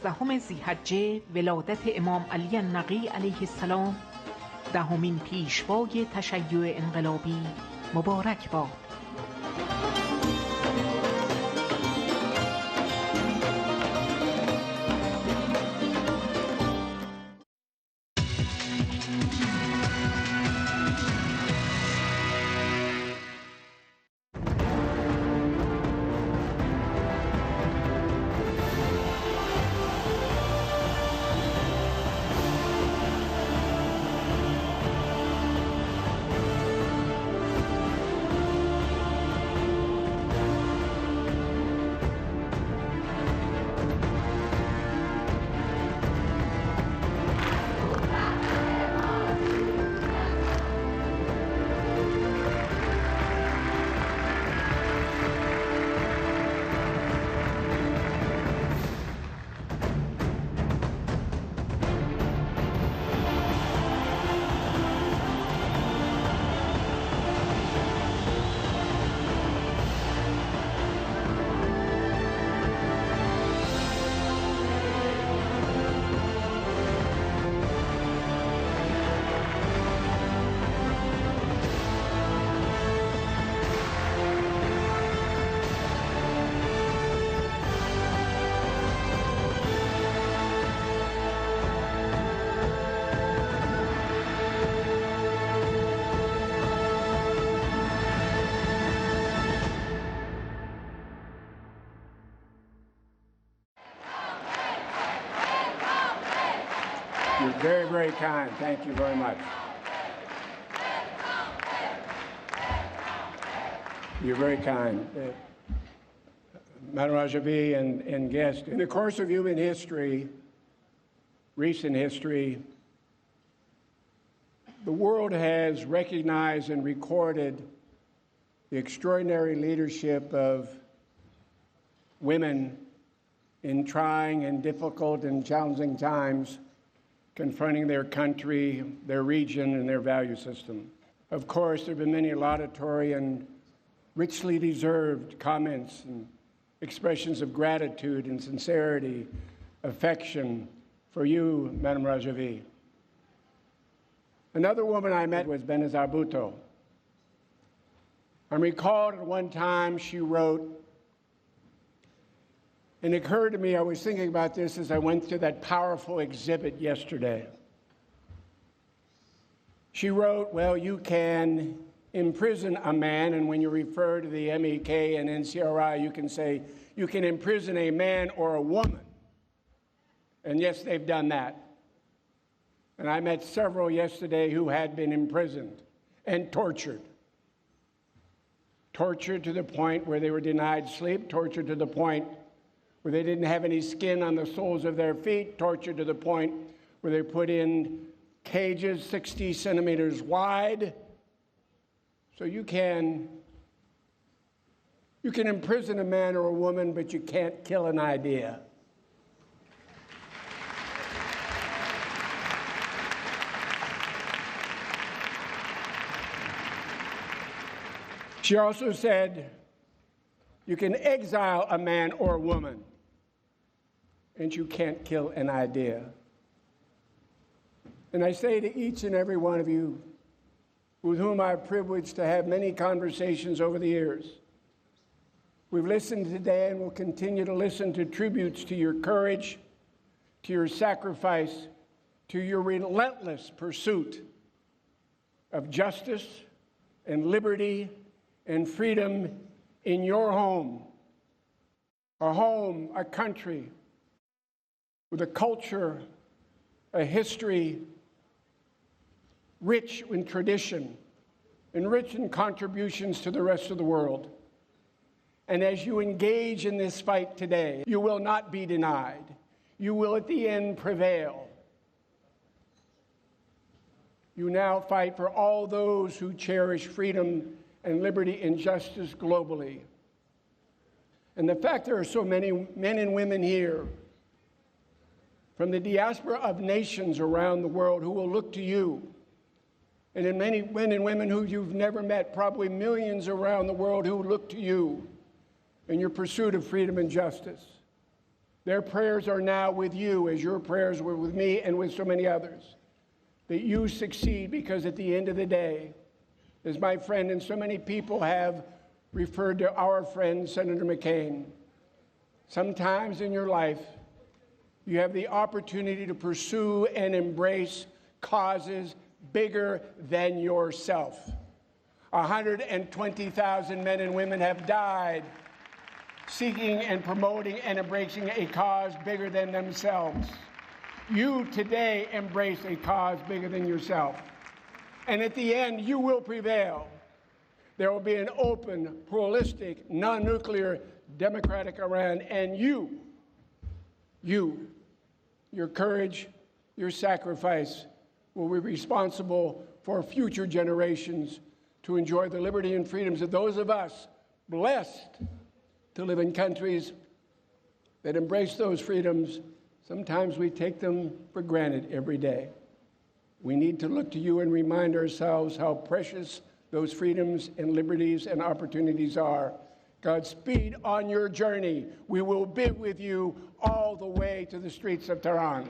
11 ذی‌حجه ولادت امام علی النقی علیه السلام، 10مین پیشوای تشیع انقلابی مبارک باد. You're very, very kind. Thank you very much. You're very kind. Madam Rajavi and guests, in the course of human history, recent history, the world has recognized and recorded the extraordinary leadership of women in trying and difficult and challenging times, confronting their country, their region, and their value system. Of course, there have been many laudatory and richly deserved comments and expressions of gratitude and sincerity, affection for you, Madam Rajavi. Another woman I met was Benazir Bhutto. I'm recalled at one time she wrote, and it occurred to me, I was thinking about this as I went through that powerful exhibit yesterday. She wrote, well, you can imprison a man, and when you refer to the MEK and NCRI, you can say, you can imprison a man or a woman. And yes, they've done that. And I met several yesterday who had been imprisoned and tortured. Tortured to the point where they were denied sleep, tortured to the point where they didn't have any skin on the soles of their feet, tortured to the point where they put in cages 60 centimeters wide. So you can imprison a man or a woman, but you can't kill an idea. She also said, you can exile a man or a woman, and you can't kill an idea. And I say to each and every one of you, with whom I'm privileged to have many conversations over the years, we've listened today and will continue to listen to tributes to your courage, to your sacrifice, to your relentless pursuit of justice and liberty and freedom in your home, a country with a culture, a history rich in tradition and rich in contributions to the rest of the world. And as you engage in this fight today, you will not be denied. You will at the end prevail. You now fight for all those who cherish freedom and liberty and justice globally. And the fact there are so many men and women here from the diaspora of nations around the world who will look to you, and in many men and women who you've never met, probably millions around the world who look to you in your pursuit of freedom and justice. Their prayers are now with you, as your prayers were with me and with so many others, that you succeed, because at the end of the day, as my friend and so many people have referred to our friend, Senator McCain, sometimes in your life, you have the opportunity to pursue and embrace causes bigger than yourself. 120,000 men and women have died seeking and promoting and embracing a cause bigger than themselves. You today embrace a cause bigger than yourself. And at the end, you will prevail. There will be an open, pluralistic, non-nuclear, democratic Iran, and your courage, your sacrifice will be responsible for future generations to enjoy the liberty and freedoms of those of us blessed to live in countries that embrace those freedoms. Sometimes we take them for granted every day. We need to look to you and remind ourselves how precious those freedoms and liberties and opportunities are. Godspeed on your journey. We will be with you all the way to the streets of Tehran.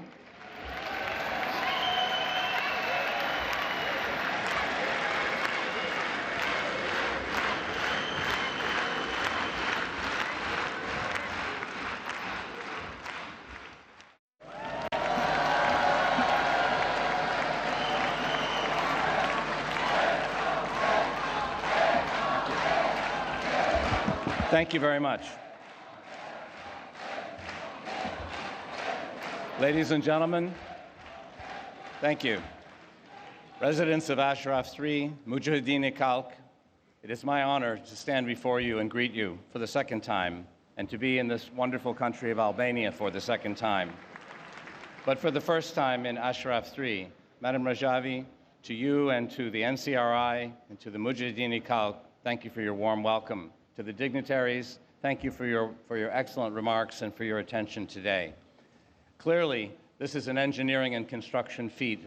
Thank you very much. Ladies and gentlemen, thank you. Residents of Ashraf 3, Mujahideen Khalq, it is my honor to stand before you and greet you for the second time, and to be in this wonderful country of Albania for the second time. But for the first time in Ashraf 3, Madam Rajavi, to you and to the NCRI and to the Mujahideen Khalq, thank you for your warm welcome. To the dignitaries, thank you for your excellent remarks and for your attention today. Clearly, this is an engineering and construction feat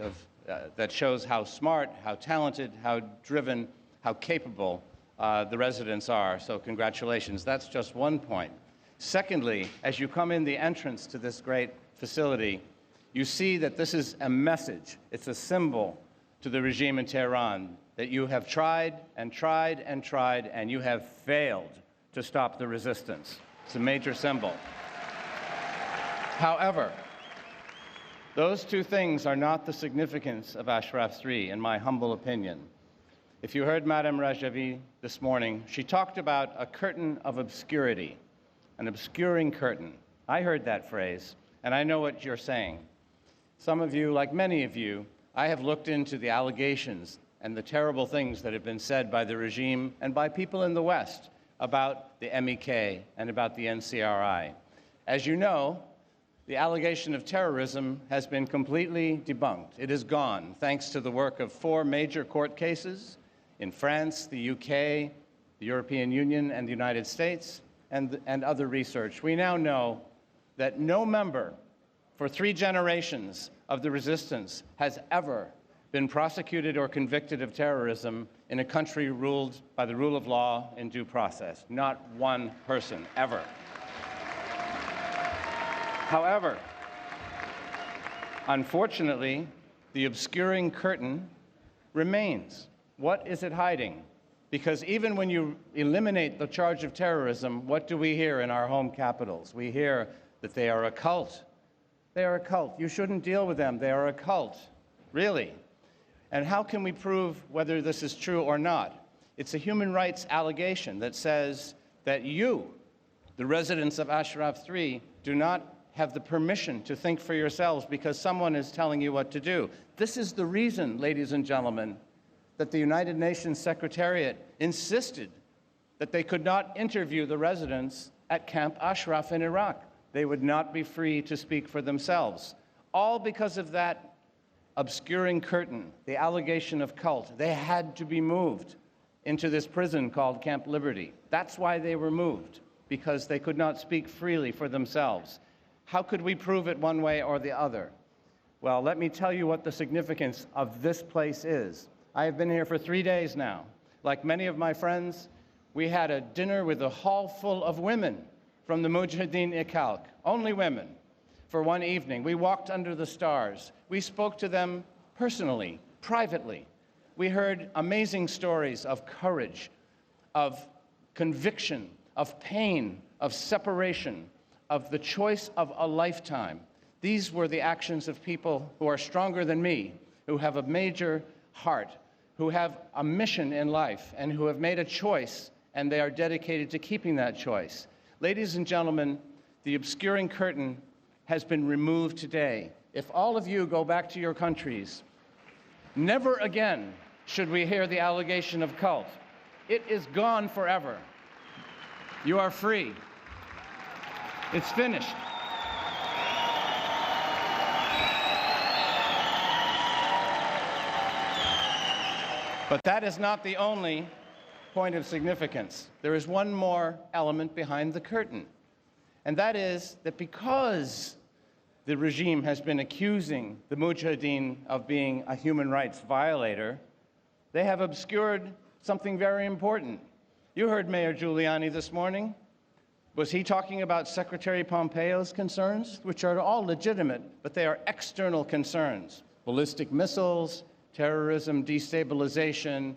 that shows how smart, how talented, how driven, how capable the residents are. So congratulations. That's just one point. Secondly, as you come in the entrance to this great facility, you see that this is a message. It's a symbol to the regime in Tehran that you have tried and tried and tried, and you have failed to stop the resistance. It's a major symbol. However, those two things are not the significance of Ashraf 3, in my humble opinion. If you heard Madam Rajavi this morning, she talked about a curtain of obscurity, an obscuring curtain. I heard that phrase, and I know what you're saying. Some of you, like many of you, I have looked into the allegations and the terrible things that have been said by the regime and by people in the West about the MEK and about the NCRI. As you know, the allegation of terrorism has been completely debunked. It is gone, thanks to the work of 4 major court cases in France, the UK, the European Union, and the United States, and other research. We now know that no member for 3 generations of the resistance has ever been prosecuted or convicted of terrorism in a country ruled by the rule of law and due process. Not one person, ever. However, unfortunately, the obscuring curtain remains. What is it hiding? Because even when you eliminate the charge of terrorism, what do we hear in our home capitals? We hear that they are a cult. They are a cult. You shouldn't deal with them. They are a cult. Really? And how can we prove whether this is true or not? It's a human rights allegation that says that you, the residents of Ashraf 3, do not have the permission to think for yourselves because someone is telling you what to do. This is the reason, ladies and gentlemen, that the United Nations Secretariat insisted that they could not interview the residents at Camp Ashraf in Iraq. They would not be free to speak for themselves. All because of that obscuring curtain, the allegation of cult. They had to be moved into this prison called Camp Liberty. That's why they were moved, because they could not speak freely for themselves. How could we prove it one way or the other? Well, let me tell you what the significance of this place is. I have been here for 3 days now. Like many of my friends, we had a dinner with a hall full of women from the Mujahideen Iqalq, only women, for one evening. We walked under the stars. We spoke to them personally, privately. We heard amazing stories of courage, of conviction, of pain, of separation, of the choice of a lifetime. These were the actions of people who are stronger than me, who have a major heart, who have a mission in life, and who have made a choice, and they are dedicated to keeping that choice. Ladies and gentlemen, the obscuring curtain has been removed today. If all of you go back to your countries, never again should we hear the allegation of cult. It is gone forever. You are free. It's finished. But that is not the only point of significance. There is one more element behind the curtain, and that is that because the regime has been accusing the Mujahideen of being a human rights violator, they have obscured something very important. You heard Mayor Giuliani this morning. Was he talking about Secretary Pompeo's concerns, which are all legitimate, but they are external concerns? Ballistic missiles, terrorism, destabilization,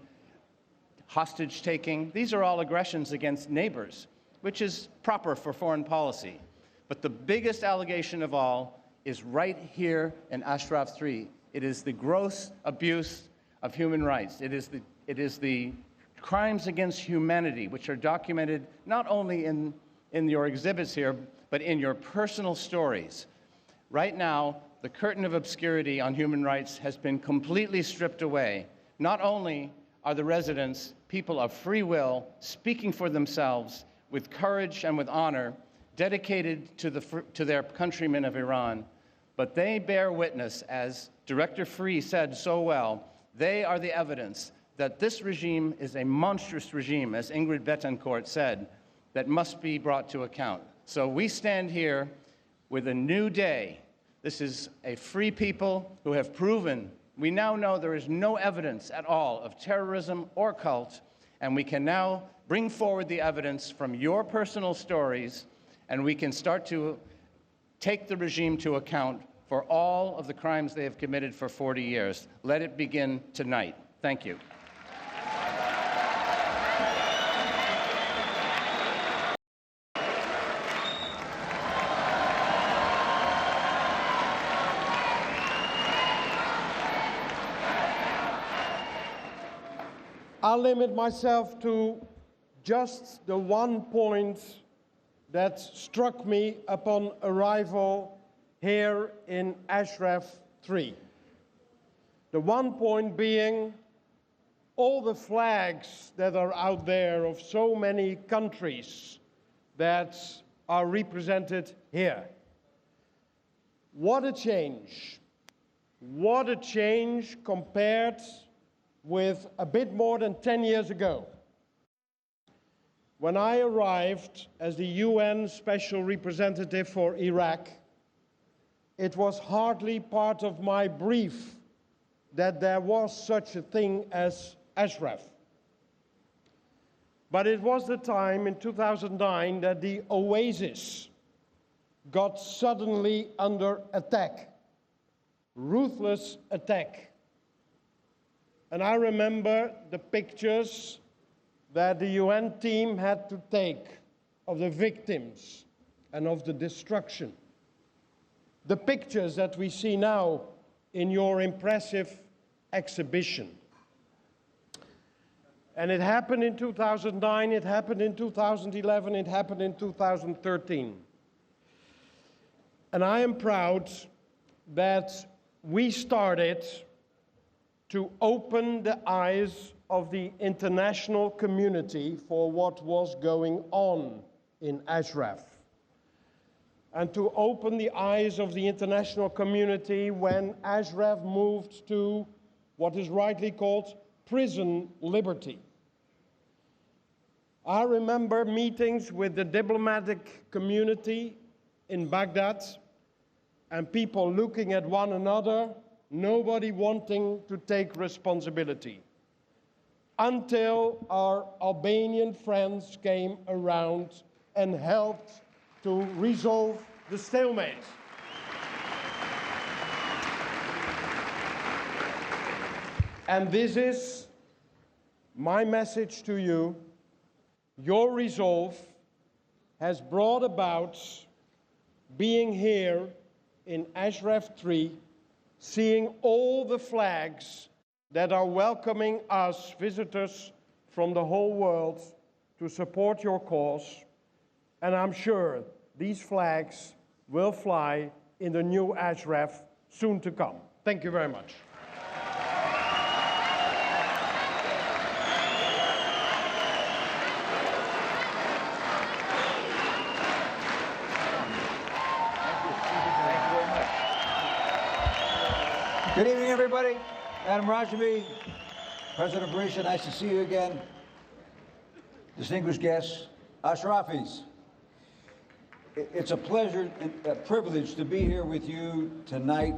hostage-taking. These are all aggressions against neighbors, which is proper for foreign policy. But the biggest allegation of all is right here in Ashraf 3. It is the gross abuse of human rights. It is the crimes against humanity, which are documented not only in your exhibits here, but in your personal stories. Right now, the curtain of obscurity on human rights has been completely stripped away. Not only are the residents people of free will, speaking for themselves with courage and with honor, dedicated to their countrymen of Iran, but they bear witness, as Director Free said so well, they are the evidence that this regime is a monstrous regime, as Ingrid Betancourt said, that must be brought to account. So we stand here with a new day. This is a free people who have proven, we now know there is no evidence at all of terrorism or cult, and we can now bring forward the evidence from your personal stories, and we can start to take the regime to account for all of the crimes they have committed for 40 years. Let it begin tonight. Thank you. I'll limit myself to just the one point that struck me upon arrival here in Ashraf 3. The one point being all the flags that are out there of so many countries that are represented here. What a change. What a change compared with a bit more than 10 years ago. When I arrived as the UN Special Representative for Iraq, it was hardly part of my brief that there was such a thing as Ashraf. But it was the time in 2009 that the oasis got suddenly under attack, ruthless attack. And I remember the pictures that the UN team had to take of the victims and of the destruction. The pictures that we see now in your impressive exhibition. And it happened in 2009, it happened in 2011, it happened in 2013. And I am proud that we started to open the eyes of the international community for what was going on in Ashraf. And to open the eyes of the international community when Ashraf moved to what is rightly called prison liberty. I remember meetings with the diplomatic community in Baghdad and people looking at one another, nobody wanting to take responsibility, until our Albanian friends came around and helped to resolve the stalemate. And this is my message to you. Your resolve has brought about being here in Ashraf 3, seeing all the flags that are welcoming us, visitors from the whole world, to support your cause. And I'm sure these flags will fly in the new Ashraf soon to come. Thank you very much. Good evening, everybody. Madam Rajavi, President Berisha, nice to see you again. Distinguished guests, Ashrafis, it's a pleasure and a privilege to be here with you tonight,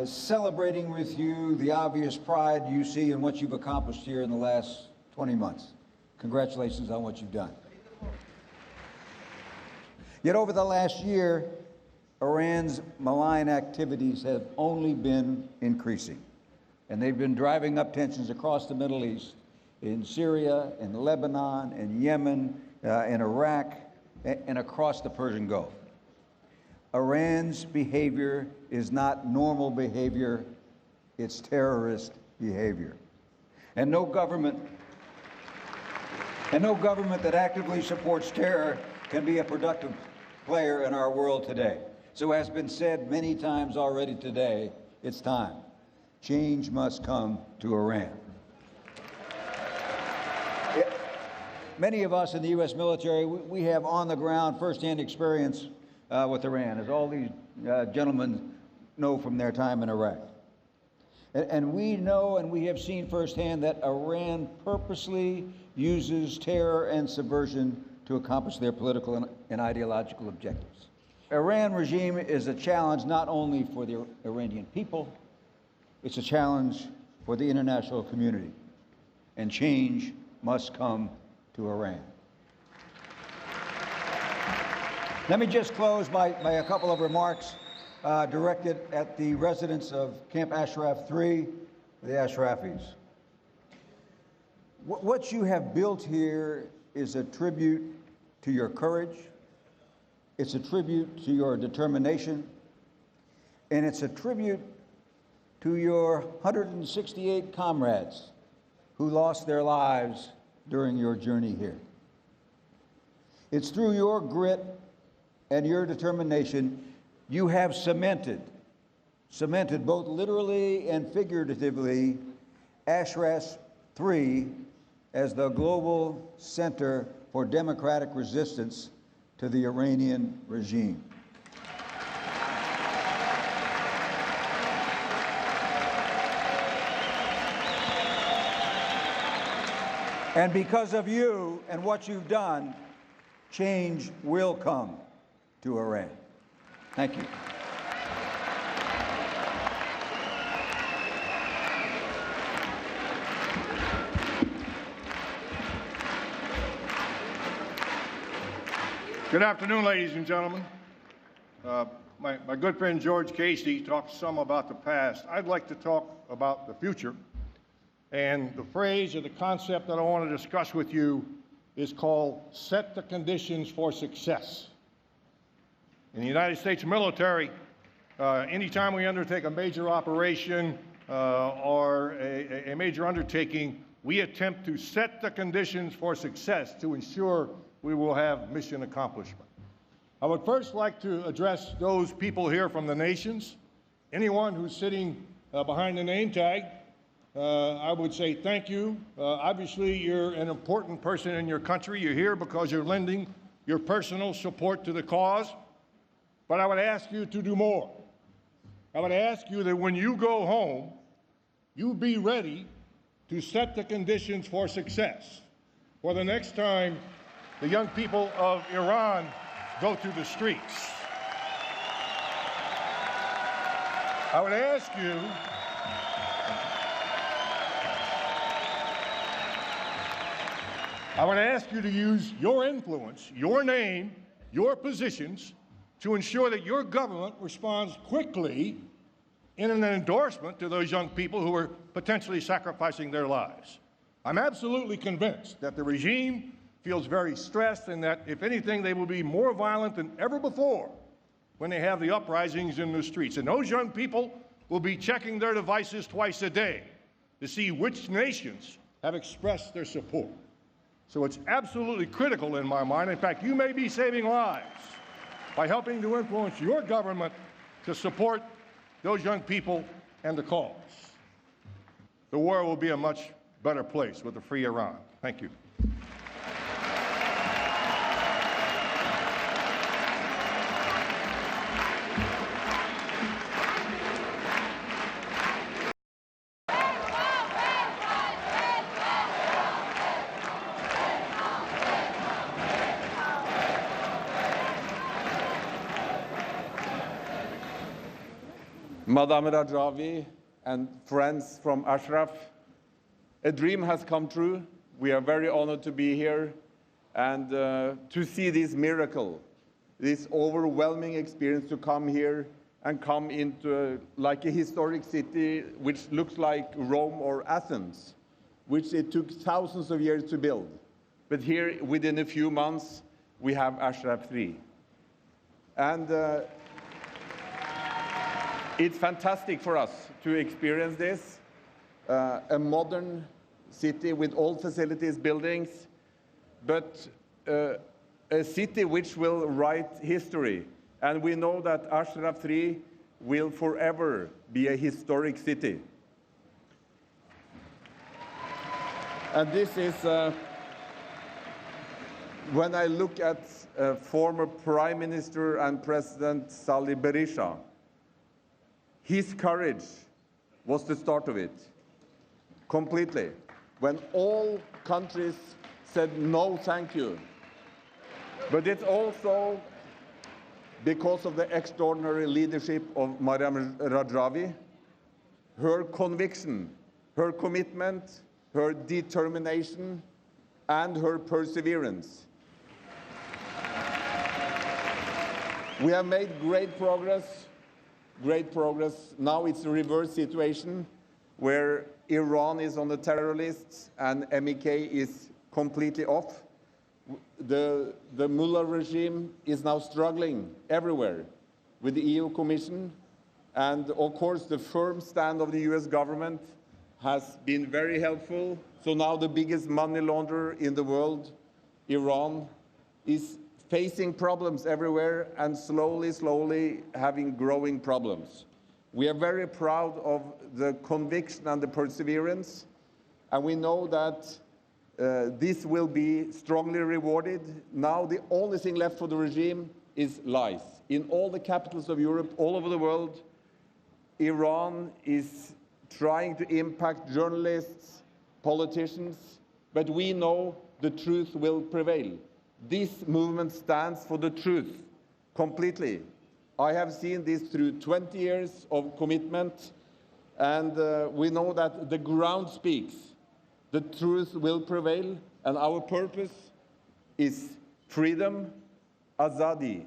celebrating with you the obvious pride you see in what you've accomplished here in the last 20 months. Congratulations on what you've done. Yet over the last year, Iran's malign activities have only been increasing, and they've been driving up tensions across the Middle East, in Syria, in Lebanon, in Yemen, in Iraq, and across the Persian Gulf. Iran's behavior is not normal behavior, it's terrorist behavior. And no government that actively supports terror can be a productive player in our world today. So as has been said many times already today, it's time. Change must come to Iran. Many of us in the U.S. military, we have on-the-ground, first-hand experience with Iran, as all these gentlemen know from their time in Iraq. And we know and we have seen firsthand that Iran purposely uses terror and subversion to accomplish their political and ideological objectives. Iran regime is a challenge not only for the Iranian people, it's a challenge for the international community. And change must come to Iran. Let me just close by a couple of remarks directed at the residents of Camp Ashraf 3, the Ashrafis. What you have built here is a tribute to your courage, it's a tribute to your determination, and it's a tribute to your 168 comrades who lost their lives during your journey here. It's through your grit and your determination you have cemented both literally and figuratively Ashraf 3 as the global center for democratic resistance to the Iranian regime. And because of you and what you've done, change will come to Iran. Thank you. Good afternoon, ladies and gentlemen. My good friend George Casey talked some about the past. I'd like to talk about the future. And the phrase or the concept that I want to discuss with you is called set the conditions for success. In the United States military, anytime we undertake a major operation or a major undertaking, we attempt to set the conditions for success to ensure we will have mission accomplishment. I would first like to address those people here from the nations. Anyone who's sitting behind the name tag, I would say thank you. Obviously, you're an important person in your country. You're here because you're lending your personal support to the cause. But I would ask you to do more. I would ask you that when you go home, you be ready to set the conditions for success for the next time the young people of Iran go to the streets. I would ask you to use your influence, your name, your positions to ensure that your government responds quickly in an endorsement to those young people who are potentially sacrificing their lives. I'm absolutely convinced that the regime feels very stressed and that, if anything, they will be more violent than ever before when they have the uprisings in the streets. And those young people will be checking their devices twice a day to see which nations have expressed their support. So it's absolutely critical in my mind. In fact, you may be saving lives by helping to influence your government to support those young people and the cause. The world will be a much better place with a free Iran. Thank you. Madam Rajavi and friends from Ashraf, a dream has come true. We are very honored to be here and to see this miracle, this overwhelming experience, to come here and come into like a historic city which looks like Rome or Athens, which it took thousands of years to build. But here, within a few months, we have Ashraf 3. And it's fantastic for us to experience this, a modern city with all facilities, buildings, but a city which will write history. And we know that Ashraf 3 will forever be a historic city. And this is, when I look at former Prime Minister and President Salih Berisha, his courage was the start of it, completely. When all countries said no, thank you. But it's also because of the extraordinary leadership of Maryam Rajavi, her conviction, her commitment, her determination, and her perseverance. We have made great progress. Now it's a reverse situation where Iran is on the terror list and MEK is completely off. The Mullah regime is now struggling everywhere with the EU Commission. And of course, the firm stand of the US government has been very helpful. So now the biggest money launderer in the world, Iran, is facing problems everywhere and slowly having growing problems. We are very proud of the conviction and the perseverance, and we know that this will be strongly rewarded. Now the only thing left for the regime is lies. In all the capitals of Europe, all over the world, Iran is trying to impact journalists, politicians, but we know the truth will prevail. This movement stands for the truth completely. I have seen this through 20 years of commitment, and we know that the ground speaks. The truth will prevail, and our purpose is freedom, azadi.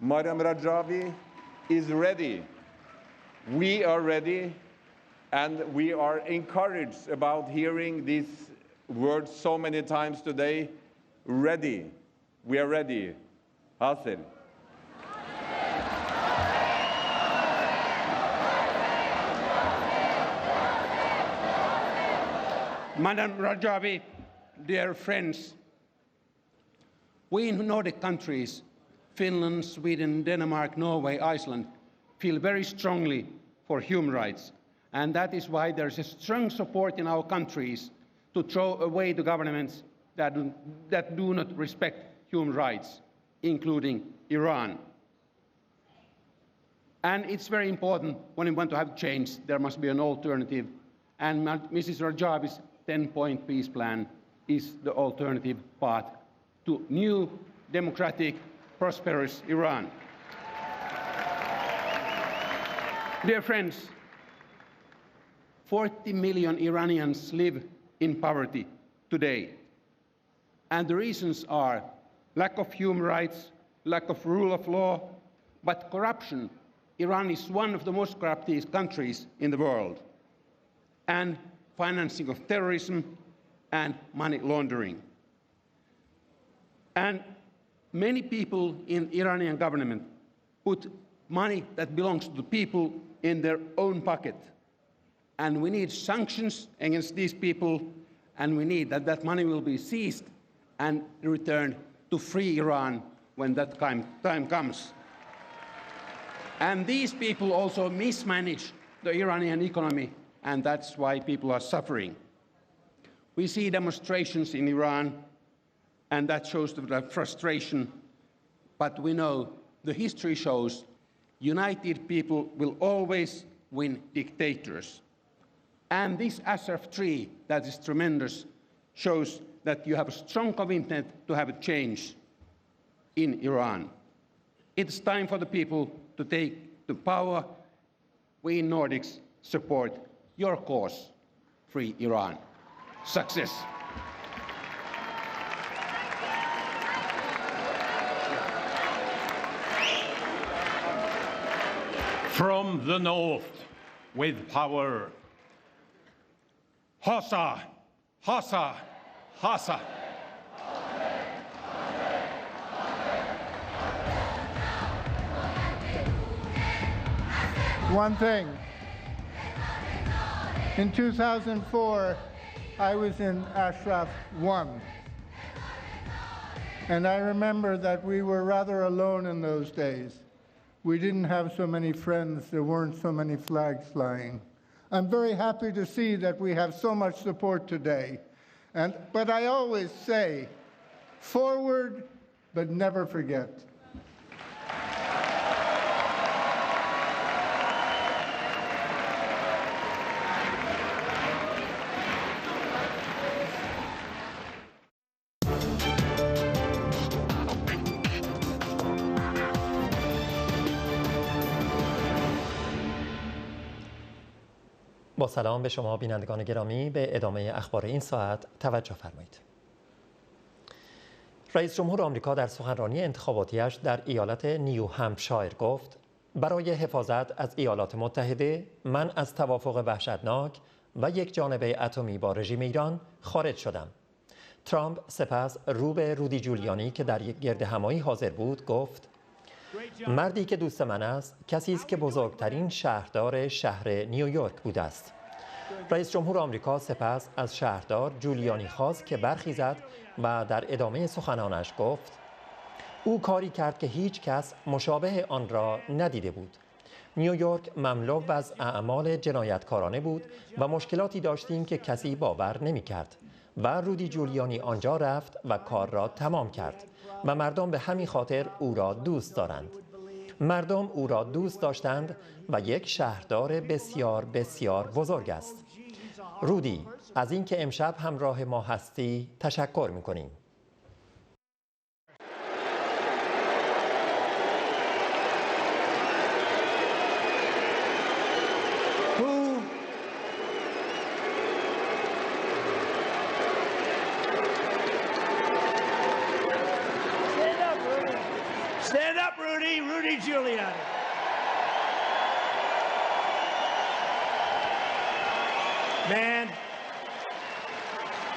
Maryam Rajavi is ready. We are ready, and we are encouraged about hearing these words so many times today. Ready. We are ready. Hasil. Madam Rajavi, dear friends, we in Nordic countries, Finland, Sweden, Denmark, Norway, Iceland, feel very strongly for human rights. And that is why there is a strong support in our countries to throw away the governments that do not respect human rights, including Iran. And it's very important when we want to have change, there must be an alternative. And Mrs. Rajavi's 10-point peace plan is the alternative path to new, democratic, prosperous Iran. Dear friends, 40 million Iranians live in poverty today. And the reasons are lack of human rights, lack of rule of law, but corruption. Iran is one of the most corrupt countries in the world, and financing of terrorism and money laundering. And many people in the Iranian government put money that belongs to the people in their own pocket. And we need sanctions against these people, and we need that money will be seized and returned to free Iran when that time comes. And these people also mismanage the Iranian economy, and that's why people are suffering. We see demonstrations in Iran, and that shows the frustration. But we know, the history shows, united people will always win dictators. And this Ashraf tree, that is tremendous, shows that you have a strong commitment to have a change in Iran. It's time for the people to take the power. We in Nordics support your cause, free Iran. Success. From the north, with power, Hassa, Hassa, Hassa. One thing. In 2004, I was in Ashraf 1. And I remember that we were rather alone in those days. We didn't have so many friends. There weren't so many flags flying. I'm very happy to see that we have so much support today. But I always say, forward, but never forget. با سلام به شما بینندگان گرامی، به ادامه اخبار این ساعت توجه فرمایید. رئیس جمهور آمریکا در سخنرانی انتخاباتیش در ایالت نیو همپشایر گفت: برای حفاظت از ایالات متحده من از توافق وحشتناک و یک جانبه اتمی با رژیم ایران خارج شدم. ترامپ سپس رو به رودی جولیانی که در یک گردهمایی حاضر بود گفت: مردی که دوست من است کسی است که بزرگترین شهردار شهر نیویورک بوده است. رئیس جمهور آمریکا سپس از شهردار جولیانی خواست که برخیزد و در ادامه سخنانش گفت: او کاری کرد که هیچ کس مشابه آن را ندیده بود. نیویورک مملو از اعمال جنایتکارانه بود و مشکلاتی داشتیم که کسی باور نمی کرد و رودی جولیانی آنجا رفت و کار را تمام کرد و مردم به همین خاطر او را دوست دارند. مردم او را دوست داشتند و یک شهردار بسیار بسیار بزرگ است. رودی، از اینکه امشب همراه ما هستی تشکر می‌کنیم. Rudy Giuliani. Man,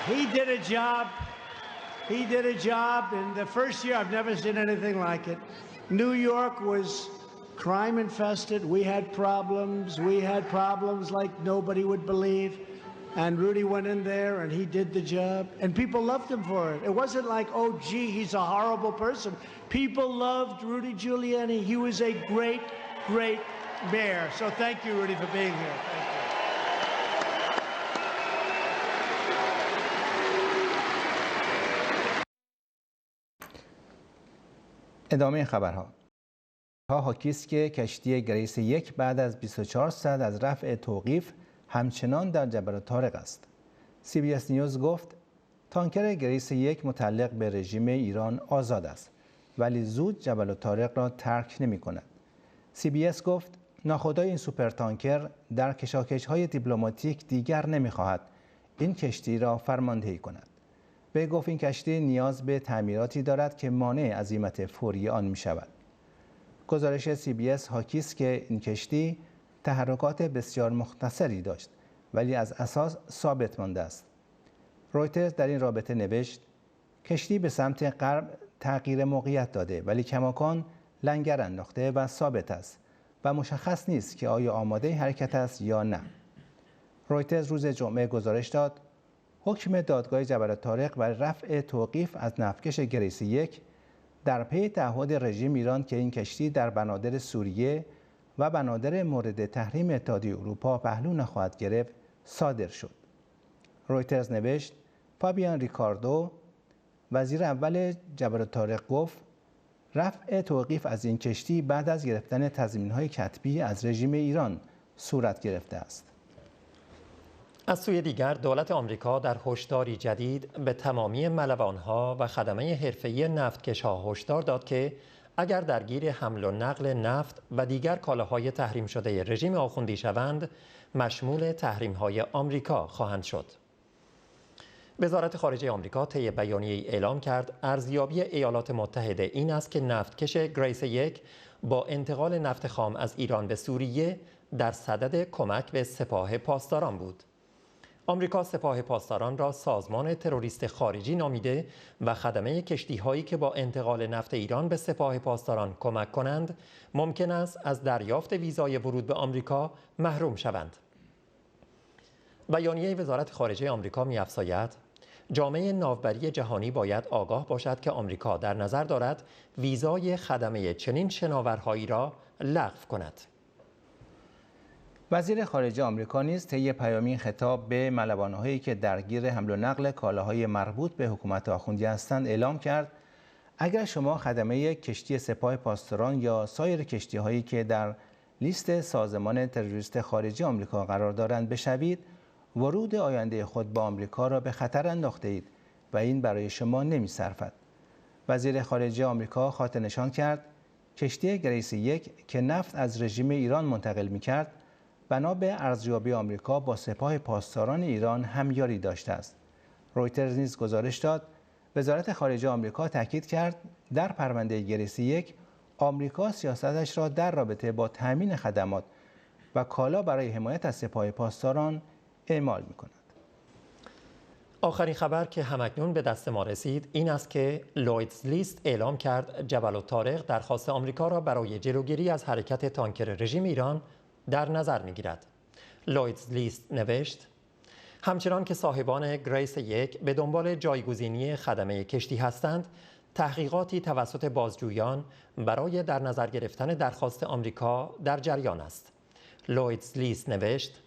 he did a job. He did a job. In the first year, I've never seen anything like it. New York was crime infested. We had problems. We had problems like nobody would believe. And Rudy went in there and he did the job. And people loved him for it. It wasn't like, oh, gee, he's a horrible person. People loved Rudy Giuliani. He was a great, great mayor. So thank you, Rudy, for being here. Thank you. ادامه خبرها. حاکی است که کشتی گریس 1 بعد از 24 ساعت از رفع توقیف همچنان در جبل طارق است. CBS نیوز گفت تانکر گریس 1 متعلق به رژیم ایران آزاد است ولی زود جبل طارق را ترک نمی کند. CBS گفت ناخدای این سوپر تانکر در کشاکش‌های دیپلماتیک دیگر نمی خواهد این کشتی را فرماندهی کند. وی گفت این کشتی نیاز به تعمیراتی دارد که مانع عزیمت فوری آن می شود. گزارش CBS حاکی است که این کشتی تحرکات بسیار مختصری داشت ولی از اساس ثابت مانده است. رویترز در این رابطه نوشت کشتی به سمت غرب تغییر موقعیت داده ولی کماکان لنگر انداخته و ثابت است و مشخص نیست که آیا آماده حرکت است یا نه. رویترز روز جمعه گزارش داد حکم دادگاه جبل الطارق برای رفع توقیف از نفتکش گریس 1 در پی تعهد رژیم ایران که این کشتی در بنادر سوریه و بنادر مورد تحریم اتحادیه اروپا پهلو نخواهد گرفت صادر شد. رویترز نوشت فابیان ریکاردو وزیر اول جبل الطارق گفت رفع توقیف از این کشتی بعد از گرفتن تضمین‌های کتبی از رژیم ایران صورت گرفته است. از سوی دیگر دولت آمریکا در هشداری جدید به تمامی ملوان‌ها و خدمه حرفه‌ای نفتکش‌ها هشدار داد که اگر درگیر حمل و نقل نفت و دیگر کالاهای تحریم شده رژیم آخوندی شوند مشمول تحریم‌های آمریکا خواهند شد. وزارت خارجه آمریکا طی بیانیه‌ای اعلام کرد ارزیابی ایالات متحده این است که نفتکش گریس 1 با انتقال نفت خام از ایران به سوریه در صدد کمک به سپاه پاسداران بود. آمریکا سپاه پاسداران را سازمان تروریست خارجی نامیده و خدمه کشتی‌هایی که با انتقال نفت ایران به سپاه پاسداران کمک کنند ممکن است از دریافت ویزای ورود به آمریکا محروم شوند. بیانیه وزارت خارجه آمریکا می‌افزاید جامعه ناوبری جهانی باید آگاه باشد که آمریکا در نظر دارد ویزای خدمه چنین شناورهایی را لغو کند. وزیر خارجه آمریکا نیز طی پیامی خطاب به ملوان‌هایی که درگیر حمل و نقل کالاهای مربوط به حکومت آخوندی هستند اعلام کرد اگر شما خدمه کشتی سپاه پاسداران یا سایر کشتی‌هایی که در لیست سازمان تروریست خارجی آمریکا قرار دارند بشوید ورود آینده خود به آمریکا را به خطر انداخته اید و این برای شما نمی‌صرفد. وزیر خارجه آمریکا خاطر نشان کرد کشتی گریس 1 که نفت از رژیم ایران منتقل می‌کرد بنا به ارزیابی آمریکا با سپاه پاسداران ایران همیاری داشته است. رویترز نیز گزارش داد وزارت خارجه آمریکا تاکید کرد در پرونده گریس 1 آمریکا سیاستش را در رابطه با تامین خدمات و کالا برای حمایت از سپاه پاسداران اعمال می‌کند. آخرین خبر که همکنون به دست ما رسید این است که لویدز لیست اعلام کرد جبل الطارق درخواست آمریکا را برای جلوگیری از حرکت تانکر رژیم ایران در نظر می‌گیرد. لویدز لیست نوشت همچنان که صاحبان گریس 1 به دنبال جایگزینی خدمه کشتی هستند، تحقیقاتی توسط بازجویان برای در نظر گرفتن درخواست آمریکا در جریان است. لویدز لیست نوشت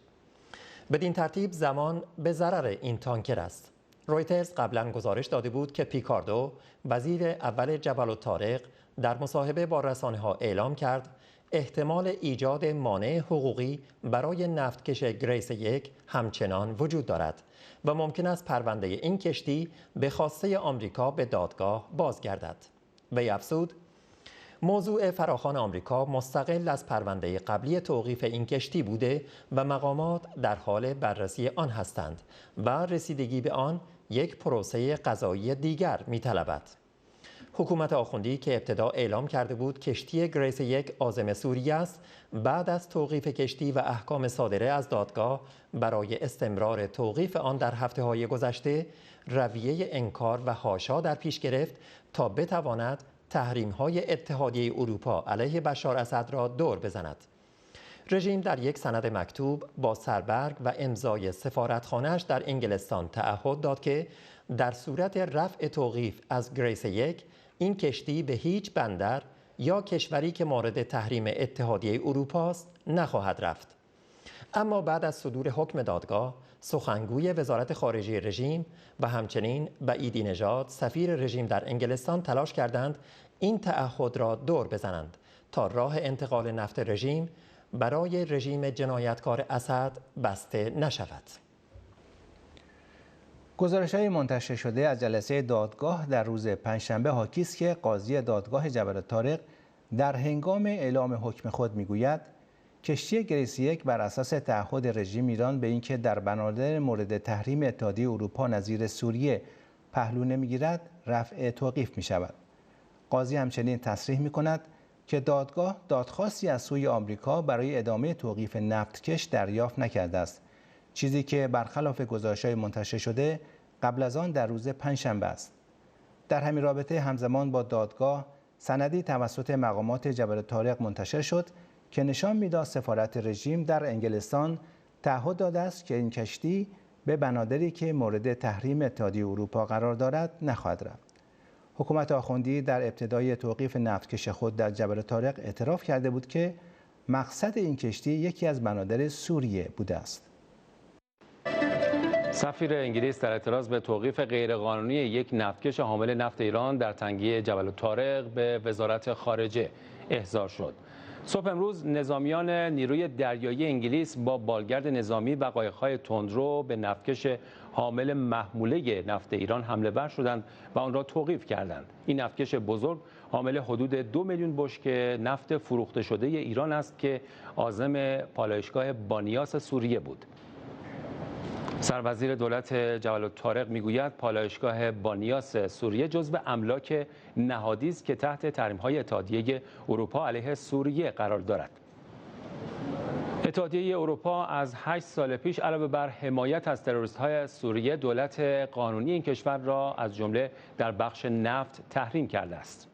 بدین ترتیب زمان به ضرر این تانکر است. رویترز قبلا گزارش داده بود که پیکاردو وزیر اول جبل الطارق در مصاحبه با رسانه‌ها اعلام کرد احتمال ایجاد مانع حقوقی برای نفتکش گریس 1 همچنان وجود دارد و ممکن است پرونده این کشتی به خواسته آمریکا به دادگاه بازگردد. وی افزود موضوع فراخوان آمریکا مستقل از پرونده قبلی توقیف این کشتی بوده و مقامات در حال بررسی آن هستند و رسیدگی به آن یک پروسه قضایی دیگر می‌طلبد. حکومت آخوندی که ابتدا اعلام کرده بود کشتی گریس 1 عازم سوریه است، بعد از توقیف کشتی و احکام صادره از دادگاه برای استمرار توقیف آن در هفته‌های گذشته رویه انکار و حاشا در پیش گرفت تا بتواند تحریم‌های اتحادیه اروپا علیه بشار اسد را دور بزند. رژیم در یک سند مکتوب با سربرگ و امضای سفارتخانه‌اش در انگلستان تعهد داد که در صورت رفع توقیف از گریس 1 این کشتی به هیچ بندر یا کشوری که مورد تحریم اتحادیه اروپا است نخواهد رفت. اما بعد از صدور حکم دادگاه، سخنگوی وزارت خارجه رژیم و همچنین بعیدی نژاد سفیر رژیم در انگلستان تلاش کردند این تعهد را دور بزنند تا راه انتقال نفت رژیم برای رژیم جنایتکار اسد بسته نشود. گزارش‌های منتشر شده از جلسه دادگاه در روز پنجشنبه حاکی است که قاضی دادگاه جبل الطارق در هنگام اعلام حکم خود می‌گوید کشتی گریس 1 بر اساس تعهد رژیم ایران به اینکه در بنادر مورد تحریم اتحادیه اروپا نظیر سوریه پهلو نمیگیرد رفع توقیف می شود. قاضی همچنین تصریح می کند که دادگاه دادخواستی از سوی آمریکا برای ادامه توقیف نفتکش دریافت نکرده است، چیزی که برخلاف گزارش‌های منتشر شده قبل از آن در روز پنجشنبه است. در همین رابطه همزمان با دادگاه سندی توسط مقامات جبل طارق منتشر شد که نشان می‌داد سفارت رژیم در انگلستان تعهد داده است که این کشتی به بنادری که مورد تحریم اتحادیه اروپا قرار دارد نخواهد رفت. حکومت آخوندی در ابتدای توقیف نفتکش خود در جبل طارق اعتراف کرده بود که مقصد این کشتی یکی از بنادر سوریه بوده است. سفیر انگلیس در اعتراض به توقیف غیرقانونی یک نفتکش حامل نفت ایران در تنگه جبل طارق به وزارت خارجه احضار شد. صبح امروز نظامیان نیروی دریایی انگلیس با بالگرد نظامی و قایق‌های تندرو به نفتکش حامل محموله نفت ایران حمله ور شدند و آن را توقیف کردند. این نفتکش بزرگ حامل حدود 2 میلیون بشکه نفت فروخته شده ایران است که عازم پالایشگاه بانیاس سوریه بود. سروزیر دولت جبل طارق میگوید پالایشگاه بانیاس سوریه جزو املاک نهادی است که تحت تحریم‌های اتحادیه اروپا علیه سوریه قرار دارد. اتحادیه اروپا از 8 سال پیش علاوه بر حمایت از تروریست‌های سوریه دولت قانونی این کشور را از جمله در بخش نفت تحریم کرده است.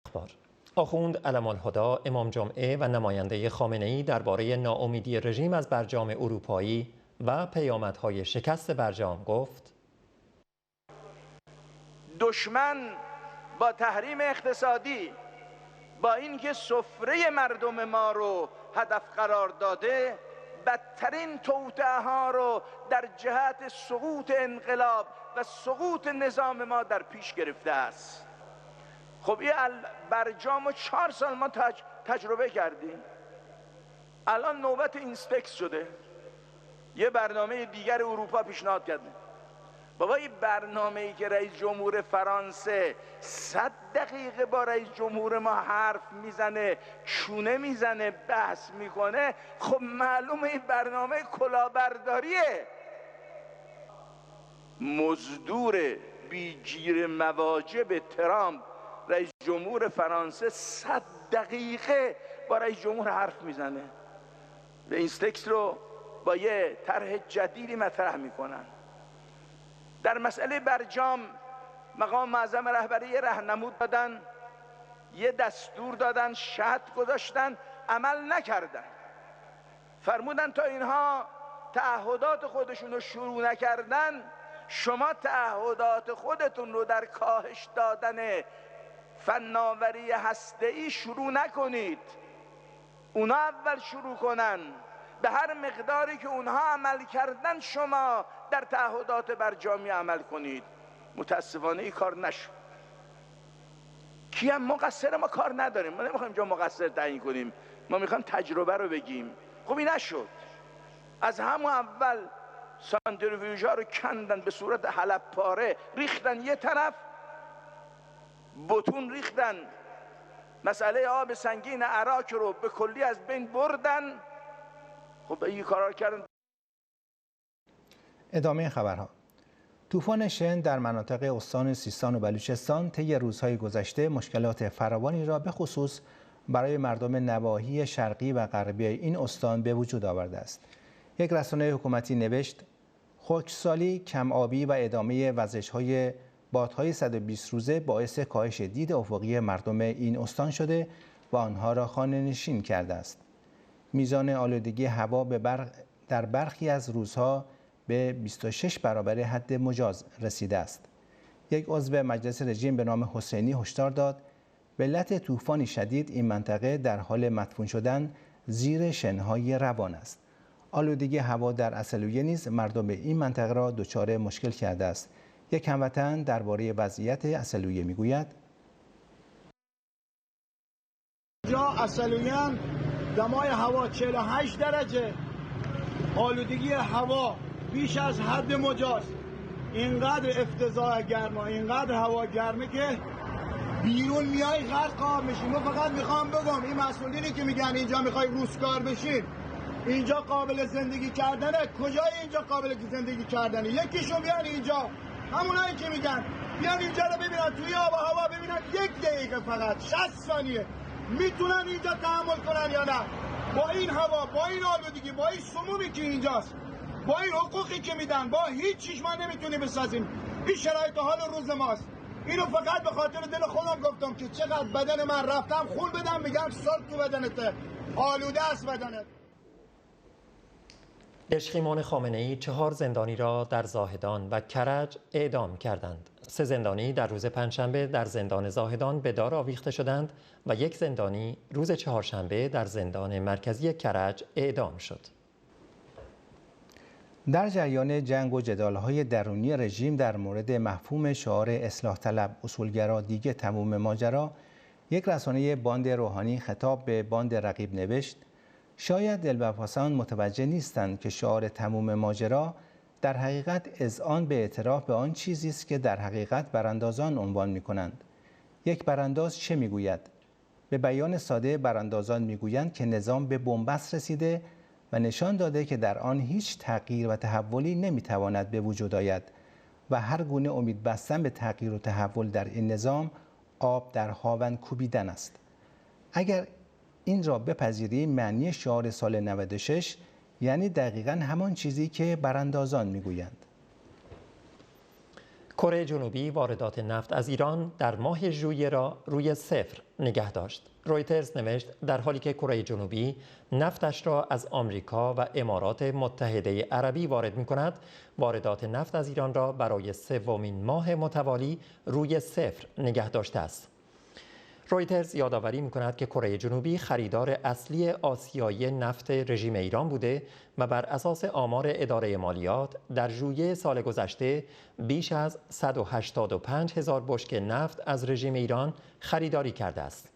اخبار. آخوند علم الهدی امام جمعه و نماینده خامنه‌ای درباره ناامیدی رژیم از برجام اروپایی و پیامدهای شکست برجام گفت: دشمن با تحریم اقتصادی، با اینکه سفره مردم ما رو هدف قرار داده، بدترین توطئه‌ها رو در جهت سقوط انقلاب و سقوط نظام ما در پیش گرفته است. خب این برجام 4 سال ما تجربه کردیم. الان نوبت اینسپکس شده. یه برنامه دیگر اروپا پیشنهاد کرده. بابا این برنامه‌ای که رئیس جمهور فرانسه 100 دقیقه با رئیس جمهور ما حرف میزنه، چونه میزنه، بحث میکنه، خب معلومه این برنامه کلاهبرداریه. مزدور بیجیر مواجب ترامپ رئیس جمهور فرانسه 100 دقیقه با رئیس جمهور حرف میزنه. به اینستکس رو با یه طرح جدیدی مطرح میکنن. در مسئله برجام مقام معظم رهبری یه راهنمود دادن، یه دستور دادن، شرط گذاشتن، عمل نکردن. فرمودن تا اینها تعهدات خودشون رو شروع نکردن، شما تعهدات خودتون رو در کاهش دادن فناوری هسته‌ای شروع نکنید. اونا اول شروع کنن. به هر مقداری که اونها عمل کردن شما در تعهدات برجامی عمل کنید. متاسفانه این کار نشد. کیم مقصر؟ ما کار نداریم. ما نمیخوایم جا مقصر تعیین کنیم. ما میخوایم تجربه رو بگیم. خب این نشد. از همون اول سانتریفیوژها رو کندن به صورت حلب پاره، ریختن یه طرف، بتون ریختن، مسئله آب سنگین عراق رو به کلی از بین بردن. خب این کارا رو کردن. ادامه خبرها. طوفان شن در مناطق استان سیستان و بلوچستان طی روزهای گذشته مشکلات فراوانی را به خصوص برای مردم نواحی شرقی و غربی این استان به وجود آورده است. یک رسانه حکومتی نوشت: خشکسالی، کم آبی و ادامه وزش‌های بادهای 120 روزه باعث کاهش دید افقی مردم این استان شده و آنها را خانه‌نشین کرده است. میزان آلودگی هوا در برخی از روزها به 26 برابر حد مجاز رسیده است. یک عضو مجلس رژیم به نام حسینی هشدار داد به علت طوفانی شدید این منطقه در حال مدفون شدن زیر شنهای روان است. آلودگی هوا در عسلویه نیز مردم این منطقه را دچار مشکل کرده است. یک هموطن درباره وضعیت عسلویه میگوید: جا عسلویه دمای هوا 48 درجه، آلودگی هوا بیش از حد مجاز، اینقدر افتضاح گرما، اینقدر هوا گرمه که بیرون میای غرق آب میشی. ما فقط میخوام بگم این مسئولینی که میگن اینجا میخوای روزگار بشین، اینجا قابل زندگی کردنه؟ کجای اینجا قابل زندگی کردنه؟ یکیشون بیان اینجا، همونایی که میگن بیان اینجا رو ببینن، توی آب و هوا ببینن 1 دقیقه فقط 60 ثانیه میتونن اینجا تحمل کنن یا نه؟ با این هوا، با این آلودگی، با این سمومی که اینجاست، با این حقوقی که میدن، با هیچ چیز ما نمیتونیم بسازیم. این شرایط حال روز ماست. اینو فقط به خاطر دل خودم گفتم که چقدر بدن من رفتم خون بدم، میگم سال تو بدنته، آلوده است بدنت. اشخیمان خامنه‌ای 4 زندانی را در زاهدان و کرج اعدام کردند. 3 زندانی در روز پنجشنبه در زندان زاهدان به دار آویخته شدند و 1 زندانی روز چهارشنبه در زندان مرکزی کرج اعدام شد. در جریان جنگ و جدال‌های درونی رژیم در مورد مفهوم شعار اصلاح طلب اصولگرا دیگه تموم ماجرا، یک رسانه باند روحانی خطاب به باند رقیب نوشت: شاید دلواپسان متوجه نیستند که شعار تموم ماجرا در حقیقت اذعان به اعتراف به آن چیزی است که در حقیقت براندازان عنوان می‌کنند. یک برانداز چه می‌گوید؟ به بیان ساده براندازان می‌گویند که نظام به بنبست رسیده و نشان داده که در آن هیچ تغییر و تحولی نمی‌تواند به وجود آید و هر گونه امید بستن به تغییر و تحول در این نظام آب در هاون کوبیدن است. اگر این را بپذیریم، معنی شعار سال 96 یعنی دقیقاً همان چیزی که براندازان میگویند. کره جنوبی واردات نفت از ایران در ماه ژوئیه را روی 0 نگه داشت. رویترز نوشت در حالی که کره جنوبی نفتش را از آمریکا و امارات متحده عربی وارد می‌کند، واردات نفت از ایران را برای 3مین ماه متوالی روی 0 نگه داشته است. رویترز یادآوری می‌کند که کره جنوبی خریدار اصلی آسیایی نفت رژیم ایران بوده و بر اساس آمار اداره مالیات در ژوئیه سال گذشته بیش از 185,000 بشکه نفت از رژیم ایران خریداری کرده است.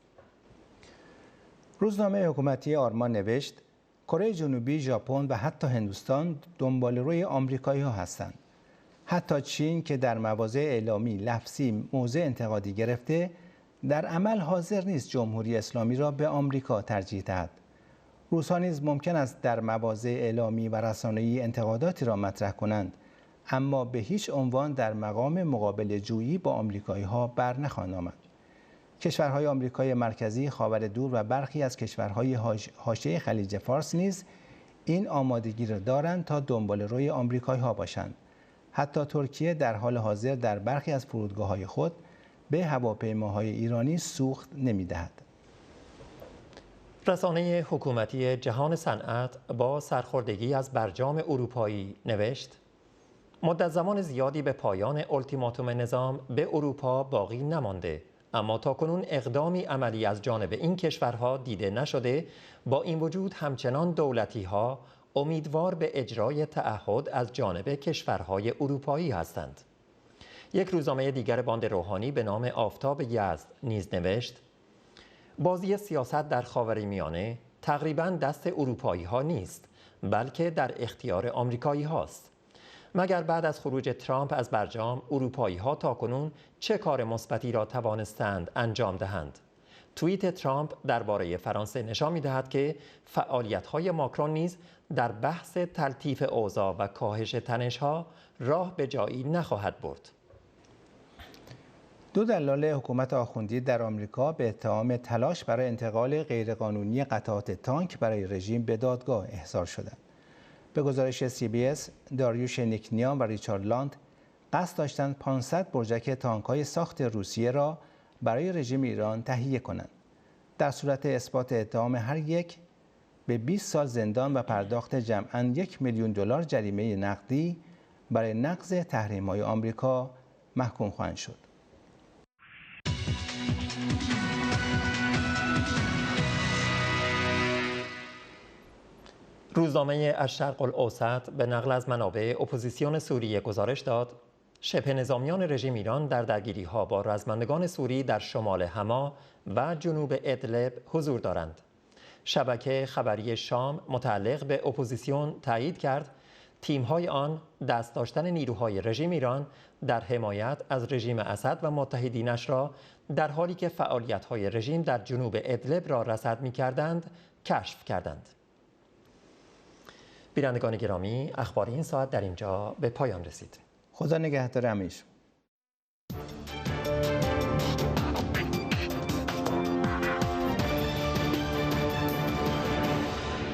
روزنامه حکومتی آلمان نوشت کره جنوبی، ژاپن و حتی هندوستان دنباله‌روی آمریکایی‌ها هستند. حتی چین که در مواضع اعلامی لفظی موضع انتقادی گرفته، در عمل حاضر نیست جمهوری اسلامی را به آمریکا ترجیح دهد. روس‌ها نیز ممکن است در مواضع اعلامی و رسانه‌ای انتقاداتی را مطرح کنند، اما به هیچ عنوان در مقام مقابله جویی با آمریکایی‌ها بر نخواهند آمد. کشورهای آمریکای مرکزی، خاور دور و برخی از کشورهای حاشیه خلیج فارس نیز این آمادگی را دارند تا دنباله‌روی آمریکایی‌ها باشند. حتی ترکیه در حال حاضر در برخی از فرودگاه‌های خود به هواپیماهای ایرانی سوخت نمی‌دهد. رسانه حکومتی جهان صنعت با سرخوردگی از برجام اروپایی نوشت مدت زمان زیادی به پایان التیماتوم نظام به اروپا باقی نمانده، اما تاکنون اقدامی عملی از جانب این کشورها دیده نشده. با این وجود همچنان دولتی‌ها امیدوار به اجرای تعهد از جانب کشورهای اروپایی هستند. یک روزنامه دیگر باند روحانی به نام آفتاب یزد نیز نوشت بازی سیاست در خاورمیانه تقریباً دست اروپایی‌ها نیست، بلکه در اختیار آمریکایی هاست. مگر بعد از خروج ترامپ از برجام اروپایی‌ها تاکنون چه کار مثبتی را توانستند انجام دهند؟ توییت ترامپ درباره فرانسه نشان می‌دهد که فعالیت‌های ماکرون نیز در بحث تلطیف اوضاع و کاهش تنش‌ها راه به جایی نخواهد برد. 2 دلال حکومت آخوندی در آمریکا به اتهام تلاش برای انتقال غیرقانونی قطعات تانک برای رژیم به دادگاه احضار شدند. به گزارش CBS، داریوش نیکنیان و ریچارد لاند قصد داشتند 500 برجک تانک‌های ساخت روسیه را برای رژیم ایران تهیه کنند. در صورت اثبات اتهام هر یک به 20 سال زندان و پرداخت جمعاً $1,000,000 جریمه نقدی برای نقض تحریم‌های آمریکا محکوم خواهند شد. روزنامه الشرق الاوسط به نقل از منابع اپوزیسیون سوریه گزارش داد شبه نظامیان رژیم ایران در درگیری‌ها با رزمندگان سوری در شمال حما و جنوب ادلب حضور دارند. شبکه خبری شام متعلق به اپوزیسیون تایید کرد تیم‌های آن دست داشتن نیروهای رژیم ایران در حمایت از رژیم اسد و متحدینش را در حالی که فعالیت‌های رژیم در جنوب ادلب را رصد می‌کردند کشف کردند. بینندگان گرامی، اخبار این ساعت در اینجا به پایان رسید. خدا نگهدار همیشه.